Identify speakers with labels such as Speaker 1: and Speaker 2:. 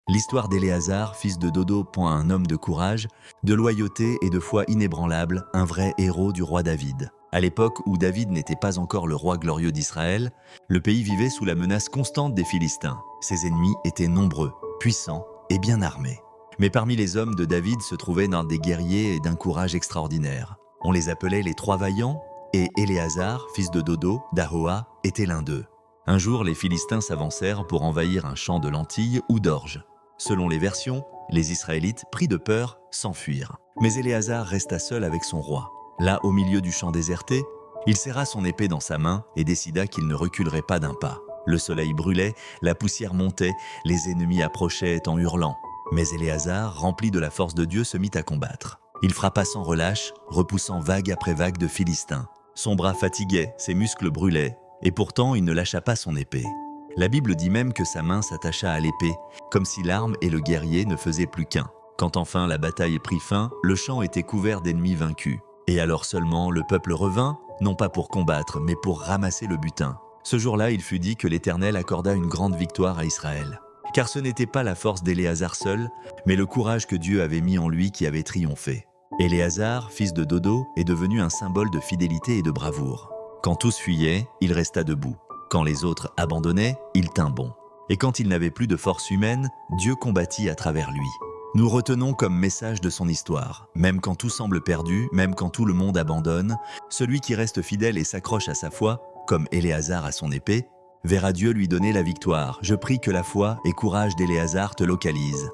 Speaker 1: L'histoire d'Éléazar, fils de Dodo, un homme de courage, de loyauté et de foi inébranlable, un vrai héros du roi David. À l'époque où David n'était pas encore le roi glorieux d'Israël, le pays vivait sous la menace constante des Philistins. Ses ennemis étaient nombreux, puissants et bien armés. Mais parmi les hommes de David se trouvaient des guerriers et d'un courage extraordinaire. On les appelait les Trois Vaillants, et Éléazar, fils de Dodo, d'Ahoa, était l'un d'eux. Un jour, les Philistins s'avancèrent pour envahir un champ de lentilles ou d'orge. Selon les versions, les Israélites, pris de peur, s'enfuirent. Mais Éléazar resta seul avec son roi. Là, au milieu du champ déserté, il serra son épée dans sa main et décida qu'il ne reculerait pas d'un pas. Le soleil brûlait, la poussière montait, les ennemis approchaient en hurlant. Mais Éléazar, rempli de la force de Dieu, se mit à combattre. Il frappa sans relâche, repoussant vague après vague de Philistins. Son bras fatiguait, ses muscles brûlaient, et pourtant il ne lâcha pas son épée. La Bible dit même que sa main s'attacha à l'épée, comme si l'arme et le guerrier ne faisaient plus qu'un. Quand enfin la bataille prit fin, le champ était couvert d'ennemis vaincus. Et alors seulement le peuple revint, non pas pour combattre, mais pour ramasser le butin. Ce jour-là, il fut dit que l'Éternel accorda une grande victoire à Israël. Car ce n'était pas la force d'Éléazar seul, mais le courage que Dieu avait mis en lui qui avait triomphé. Éléazar, fils de Dodo, est devenu un symbole de fidélité et de bravoure. Quand tous fuyaient, il resta debout. Quand les autres abandonnaient, il tint bon. Et quand il n'avait plus de force humaine, Dieu combattit à travers lui. Nous retenons comme message de son histoire, même quand tout semble perdu, même quand tout le monde abandonne, celui qui reste fidèle et s'accroche à sa foi, comme Éléazar à son épée, verra Dieu lui donner la victoire. Je prie que la foi et courage d'Éléazar te localisent.